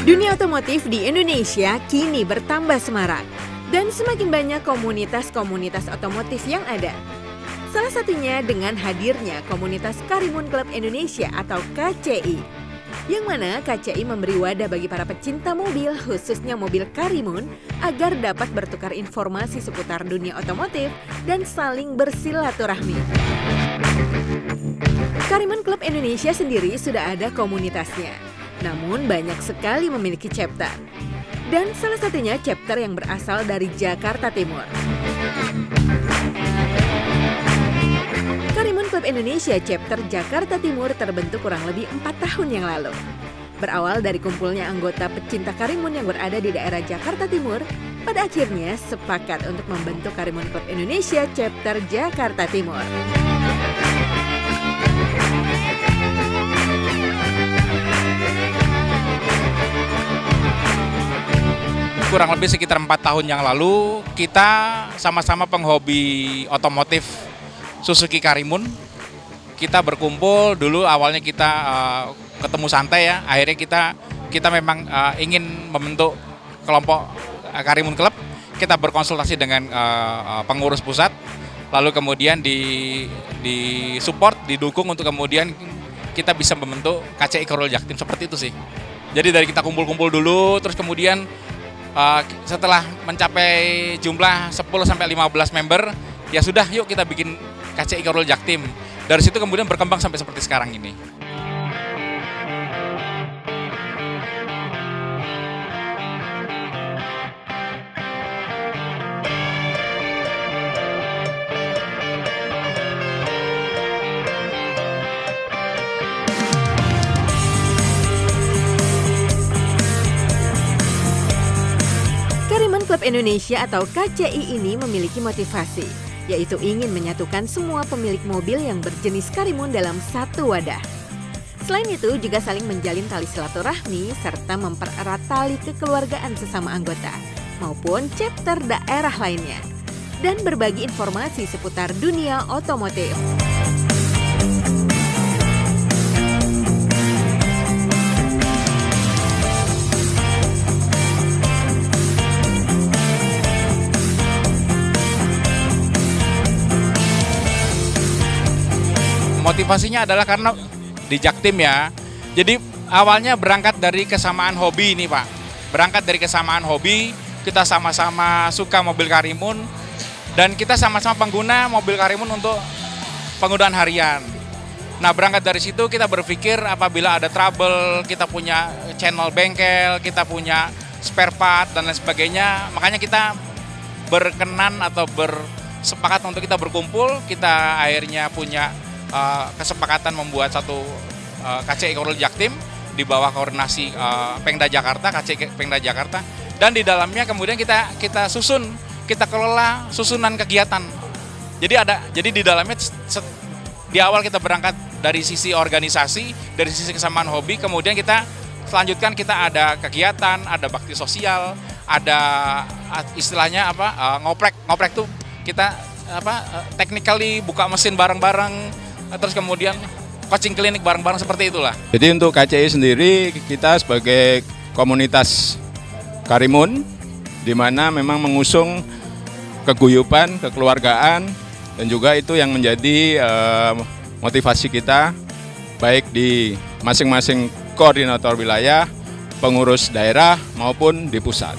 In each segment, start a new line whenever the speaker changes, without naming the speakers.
Dunia otomotif di Indonesia kini bertambah semarak dan semakin banyak komunitas-komunitas otomotif yang ada. Salah satunya dengan hadirnya komunitas Karimun Club Indonesia atau KCI. Yang mana KCI memberi wadah bagi para pecinta mobil, khususnya mobil Karimun, agar dapat bertukar informasi seputar dunia otomotif dan saling bersilaturahmi. Karimun Club Indonesia sendiri sudah ada komunitasnya, namun banyak sekali memiliki chapter. Dan salah satunya chapter yang berasal dari Jakarta Timur. Karimun Club Indonesia chapter Jakarta Timur terbentuk kurang lebih 4 tahun yang lalu. Berawal dari kumpulnya anggota pecinta Karimun yang berada di daerah Jakarta Timur, pada akhirnya sepakat untuk membentuk Karimun Club Indonesia chapter Jakarta Timur.
Kurang lebih sekitar 4 tahun yang lalu, kita sama-sama penghobi otomotif Suzuki Karimun. Kita berkumpul, dulu awalnya kita ketemu santai ya, akhirnya kita memang ingin membentuk kelompok Karimun Club. Kita berkonsultasi dengan pengurus pusat, lalu kemudian di support, didukung untuk kemudian kita bisa membentuk KCI Korul Jaktim, seperti itu sih. Jadi dari kita kumpul-kumpul dulu, terus kemudian setelah mencapai jumlah 10-15 member, ya sudah yuk kita bikin KCI Korul Jaktim. Dari situ kemudian berkembang sampai seperti sekarang ini.
Karimun Club Indonesia atau KCI ini memiliki motivasi, yaitu ingin menyatukan semua pemilik mobil yang berjenis Karimun dalam satu wadah. Selain itu juga saling menjalin tali silaturahmi serta mempererat tali kekeluargaan sesama anggota maupun chapter daerah lainnya dan berbagi informasi seputar dunia otomotif.
Motivasinya adalah karena di Jaktim ya. Jadi awalnya berangkat dari kesamaan hobi ini Pak. Berangkat dari kesamaan hobi, kita sama-sama suka mobil Karimun dan kita sama-sama pengguna mobil Karimun untuk penggunaan harian. Nah berangkat dari situ kita berpikir apabila ada trouble, kita punya channel bengkel, kita punya spare part dan lain sebagainya. Makanya kita berkenan atau bersepakat untuk kita berkumpul, kita akhirnya punya kesepakatan membuat satu KCI Korul Jaktim di bawah koordinasi Pengda Jakarta, KCI Pengda Jakarta, dan di dalamnya kemudian kita susun, kita kelola susunan kegiatan. Jadi di dalamnya di awal kita berangkat dari sisi organisasi, dari sisi kesamaan hobi, kemudian kita selanjutkan kita ada kegiatan, ada bakti sosial, ada istilahnya ngoprek tuh kita technically buka mesin bareng-bareng. Terus kemudian coaching klinik bareng-bareng seperti itulah.
Jadi untuk KCI sendiri kita sebagai komunitas Karimun di mana memang mengusung keguyuban, kekeluargaan dan juga itu yang menjadi motivasi kita baik di masing-masing koordinator wilayah, pengurus daerah maupun di pusat.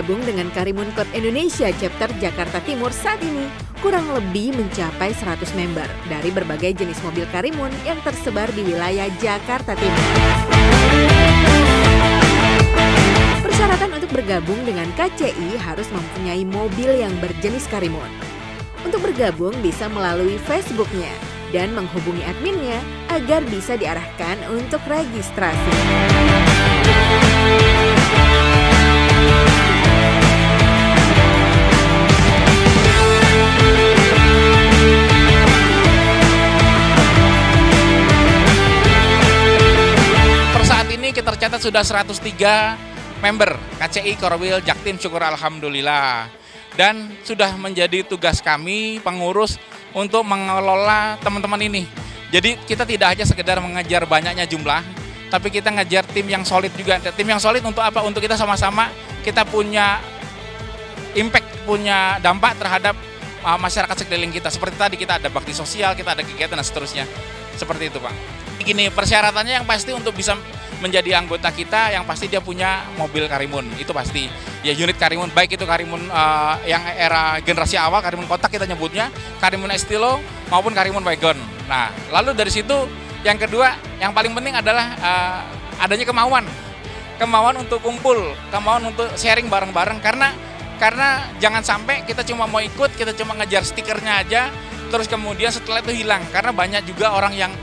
bergabung dengan Karimun Club Indonesia Chapter Jakarta Timur saat ini kurang lebih mencapai 100 member dari berbagai jenis mobil Karimun yang tersebar di wilayah Jakarta Timur. Persyaratan untuk bergabung dengan KCI harus mempunyai mobil yang berjenis Karimun. Untuk bergabung bisa melalui Facebook-nya dan menghubungi adminnya agar bisa diarahkan untuk registrasi.
Per saat ini kita tercatat sudah 103 member KCI Korwil Jaktim, syukur alhamdulillah. Dan sudah menjadi tugas kami pengurus untuk mengelola teman-teman ini. Jadi kita tidak hanya sekedar mengejar banyaknya jumlah, tapi kita ngejar tim yang solid juga. Tim yang solid untuk apa? Untuk kita sama-sama kita punya impact, punya dampak terhadap masyarakat sekeliling kita. Seperti tadi kita ada bakti sosial, kita ada kegiatan dan seterusnya. Seperti itu, Pak. Gini, persyaratannya yang pasti untuk bisa menjadi anggota kita, yang pasti dia punya mobil Karimun, itu pasti. Ya unit Karimun, baik itu Karimun yang era generasi awal, Karimun kotak kita nyebutnya, Karimun Estilo maupun Karimun Wagon. Nah, lalu dari situ yang kedua, yang paling penting adalah adanya kemauan untuk kumpul, kemauan untuk sharing bareng-bareng, karena jangan sampai kita cuma mau ikut, kita cuma ngejar stikernya aja, terus kemudian setelah itu hilang, karena banyak juga orang yang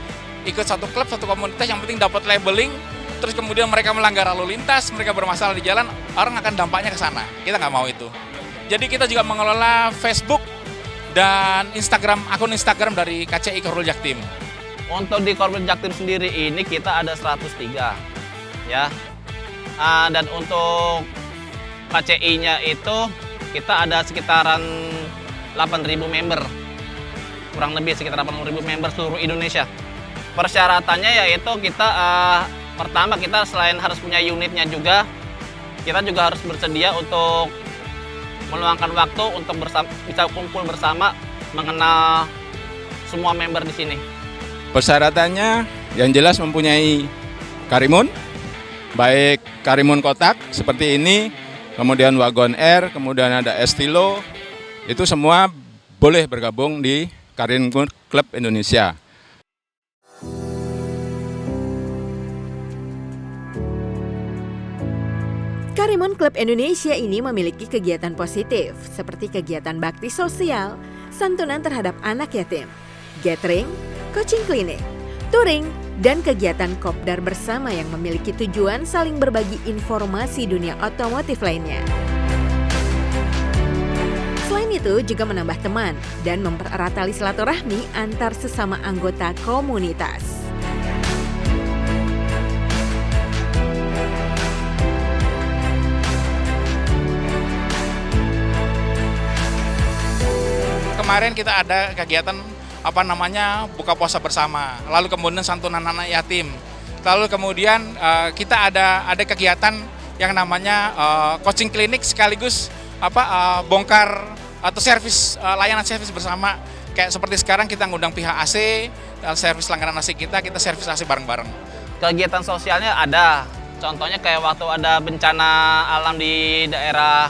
ikut satu klub, satu komunitas yang penting dapat labeling, terus kemudian mereka melanggar lalu lintas, mereka bermasalah di jalan, orang akan dampaknya ke sana. Kita nggak mau itu. Jadi kita juga mengelola Facebook dan akun Instagram dari KCI Korwil Jaktim.
Untuk di Korwil Jaktim sendiri ini kita ada 103, ya. Dan untuk KCI-nya itu kita ada sekitaran 8.000 member, kurang lebih sekitar 8.000 member seluruh Indonesia. Persyaratannya yaitu kita pertama kita selain harus punya unitnya juga, kita juga harus bersedia untuk meluangkan waktu untuk bisa kumpul bersama, mengenal semua member di sini.
Persyaratannya yang jelas mempunyai Karimun, baik Karimun kotak seperti ini, kemudian Wagon R, kemudian ada Estilo, itu semua boleh bergabung di Karimun Club Indonesia.
Karimun Club Indonesia ini memiliki kegiatan positif seperti kegiatan bakti sosial, santunan terhadap anak yatim, gathering, coaching klinik, touring, dan kegiatan kopdar bersama yang memiliki tujuan saling berbagi informasi dunia otomotif lainnya. Selain itu juga menambah teman dan mempererat tali silaturahmi antar sesama anggota komunitas.
Kemarin kita ada kegiatan buka puasa bersama, lalu kemudian santunan anak yatim, lalu kemudian kita ada kegiatan yang namanya coaching klinik sekaligus bongkar atau layanan servis bersama, kayak seperti sekarang kita ngundang pihak AC, servis langganan AC kita servis AC bareng-bareng.
Kegiatan sosialnya ada, contohnya kayak waktu ada bencana alam di daerah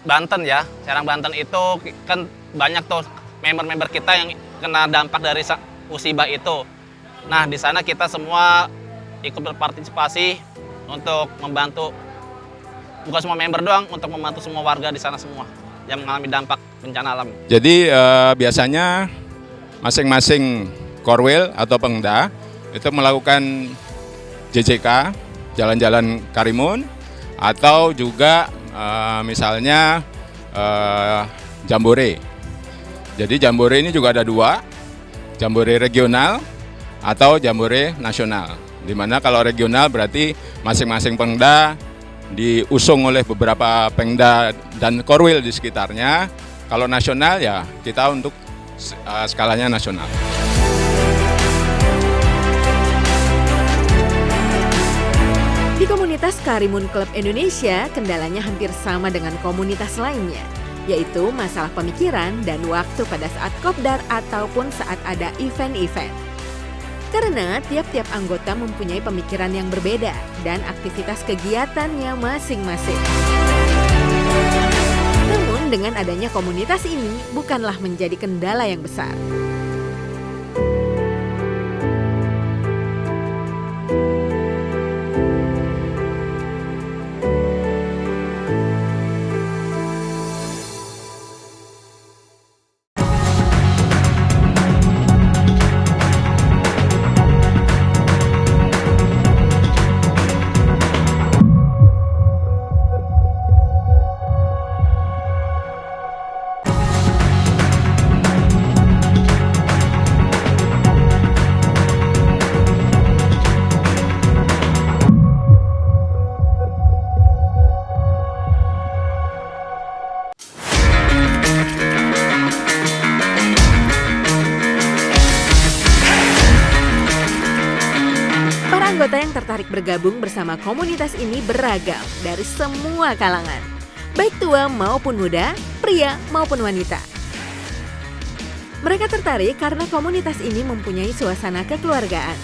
Banten ya, Serang Banten itu kan banyak tuh member-member kita yang kena dampak dari musibah itu. Nah, di sana kita semua ikut berpartisipasi untuk membantu, bukan semua member doang, untuk membantu semua warga di sana semua yang mengalami dampak bencana alam.
Jadi biasanya masing-masing Korwil atau Pengda itu melakukan JJK, jalan-jalan Karimun, atau juga misalnya Jambore. Jadi Jambore ini juga ada dua, Jambore regional atau Jambore nasional. Dimana kalau regional berarti masing-masing Pengda diusung oleh beberapa Pengda dan Korwil di sekitarnya. Kalau nasional ya kita untuk skalanya nasional.
Di komunitas Karimun Club Indonesia, kendalanya hampir sama dengan komunitas lainnya, yaitu masalah pemikiran dan waktu pada saat kopdar ataupun saat ada event-event. Karena tiap-tiap anggota mempunyai pemikiran yang berbeda dan aktivitas kegiatannya masing-masing. Namun dengan adanya komunitas ini bukanlah menjadi kendala yang besar. Anggota yang tertarik bergabung bersama komunitas ini beragam dari semua kalangan, baik tua maupun muda, pria maupun wanita. Mereka tertarik karena komunitas ini mempunyai suasana kekeluargaan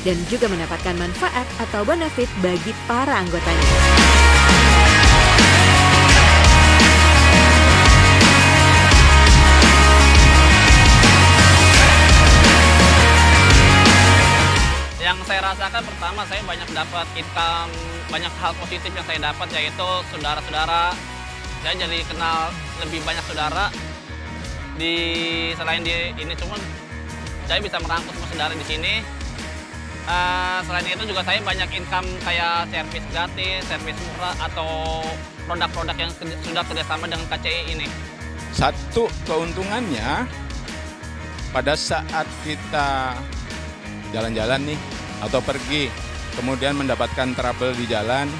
dan juga mendapatkan manfaat atau benefit bagi para anggotanya.
Yang saya rasakan pertama, saya banyak dapat income, banyak hal positif yang saya dapat, yaitu saudara-saudara. Saya jadi kenal lebih banyak saudara. Selain di ini, cuma saya bisa merangkul semua saudara di sini. Selain itu juga saya banyak income kayak servis gratis, servis murah, atau produk-produk yang sudah kerjasama dengan KCI ini.
Satu keuntungannya, pada saat kita jalan-jalan nih atau pergi, kemudian mendapatkan trouble di jalan,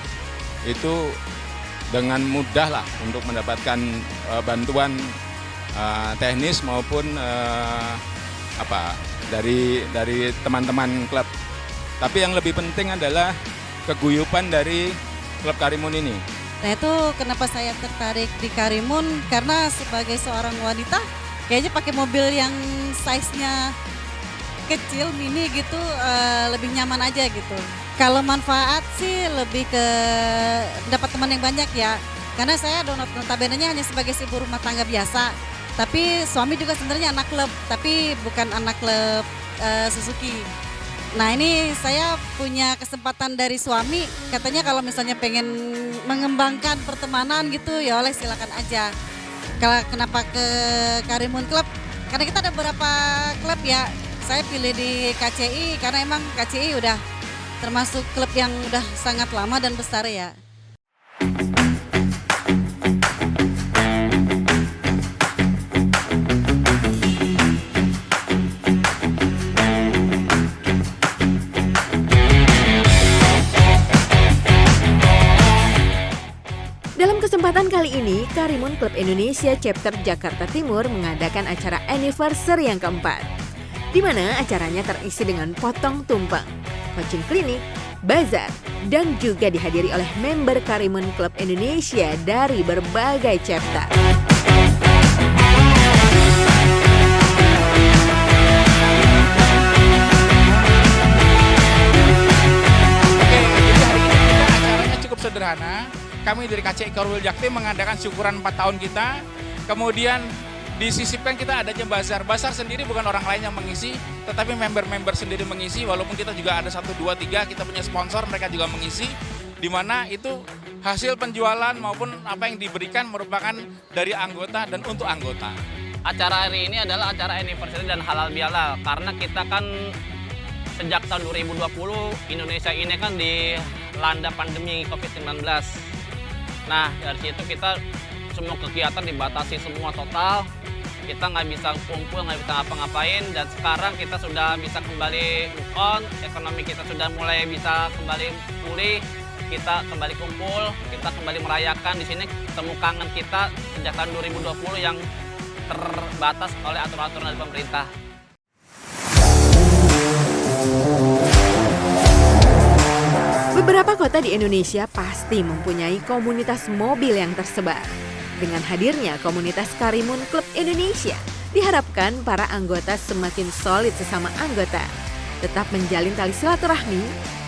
itu dengan mudah lah untuk mendapatkan bantuan teknis maupun dari teman-teman klub. Tapi yang lebih penting adalah keguyupan dari klub Karimun ini.
Nah itu kenapa saya tertarik di Karimun, karena sebagai seorang wanita kayaknya pakai mobil yang size-nya kecil, mini gitu, lebih nyaman aja gitu. Kalau manfaat sih lebih ke dapat teman yang banyak ya. Karena saya notabene-nya hanya sebagai ibu rumah tangga biasa. Tapi suami juga sebenarnya anak klub, tapi bukan anak klub Suzuki. Nah ini saya punya kesempatan dari suami, katanya kalau misalnya pengen mengembangkan pertemanan gitu ya oleh silakan aja. Kalau kenapa ke Karimun Club? Karena kita ada beberapa klub ya. Saya pilih di KCI karena emang KCI udah termasuk klub yang udah sangat lama dan besar ya.
Dalam kesempatan kali ini, Karimun Club Indonesia Chapter Jakarta Timur mengadakan acara anniversary yang keempat, di mana acaranya terisi dengan potong tumpeng, coaching klinik, bazar, dan juga dihadiri oleh member Karimun Club Indonesia dari berbagai chapter.
Oke, jadi hari ini kita acaranya cukup sederhana. Kami dari KCI Korwil Jaktim mengadakan syukuran 4 tahun kita. Kemudian disisipkan kita adanya bazar. Bazar sendiri bukan orang lain yang mengisi, tetapi member-member sendiri mengisi. Walaupun kita juga ada 1, 2, 3, kita punya sponsor, mereka juga mengisi. Di mana itu hasil penjualan maupun apa yang diberikan merupakan dari anggota dan untuk anggota.
Acara hari ini adalah acara anniversary dan halal bihalal. Karena kita kan sejak tahun 2020, Indonesia ini kan dilanda pandemi COVID-19. Nah, dari situ kita semua kegiatan dibatasi semua total. Kita nggak bisa kumpul, nggak bisa ngapa-ngapain. Dan sekarang kita sudah bisa kembali move on, ekonomi kita sudah mulai bisa kembali pulih. Kita kembali kumpul, kita kembali merayakan di sini temu kangen kita sejak tahun 2020 yang terbatas oleh aturan-aturan dari pemerintah.
Beberapa kota di Indonesia pasti mempunyai komunitas mobil yang tersebar. Dengan hadirnya komunitas Karimun Club Indonesia, diharapkan para anggota semakin solid sesama anggota tetap menjalin tali silaturahmi,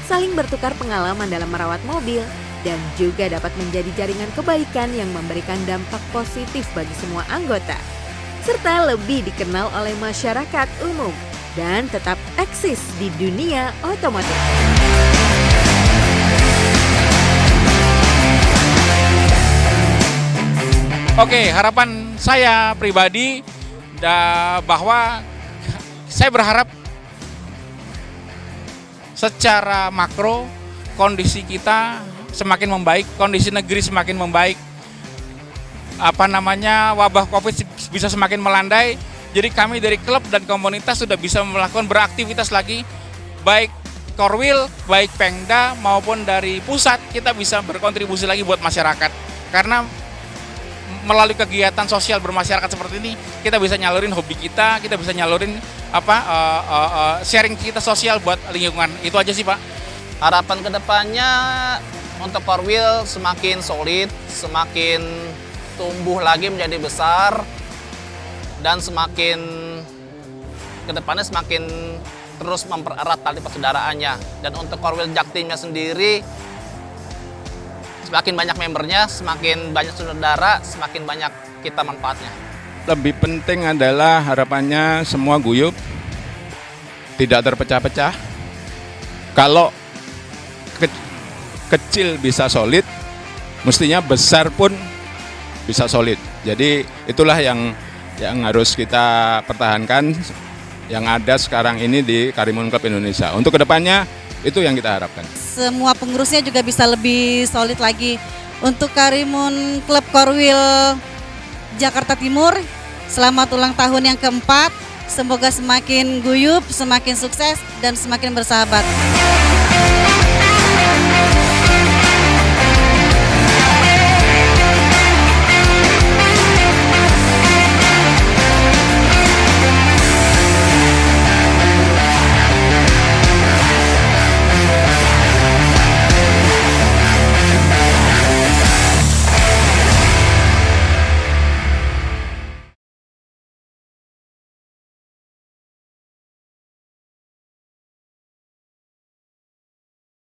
saling bertukar pengalaman dalam merawat mobil, dan juga dapat menjadi jaringan kebaikan yang memberikan dampak positif bagi semua anggota, serta lebih dikenal oleh masyarakat umum dan tetap eksis di dunia otomotif.
Oke, harapan saya pribadi bahwa saya berharap secara makro kondisi kita semakin membaik, kondisi negeri semakin membaik, wabah Covid bisa semakin melandai. Jadi kami dari klub dan komunitas sudah bisa melakukan beraktivitas lagi, baik Korwil, baik Pengda maupun dari pusat, kita bisa berkontribusi lagi buat masyarakat. Karena melalui kegiatan sosial bermasyarakat seperti ini, kita bisa nyalurin hobi kita bisa nyalurin sharing kita sosial buat lingkungan. Itu aja sih Pak.
Harapan kedepannya untuk Korwil semakin solid, semakin tumbuh lagi menjadi besar, dan semakin kedepannya semakin terus mempererat tali persaudaraannya. Dan untuk Korwil Jaktimnya sendiri, semakin banyak membernya, semakin banyak saudara, semakin banyak kita manfaatnya.
Lebih penting adalah harapannya semua guyup, tidak terpecah-pecah. Kalau kecil bisa solid, mestinya besar pun bisa solid. Jadi itulah yang harus kita pertahankan yang ada sekarang ini di Karimun Club Indonesia. Untuk kedepannya itu yang kita harapkan.
Semua pengurusnya juga bisa lebih solid lagi. Untuk Karimun Klub Korwil Jakarta Timur, selamat ulang tahun yang keempat. Semoga semakin guyup, semakin sukses, dan semakin bersahabat.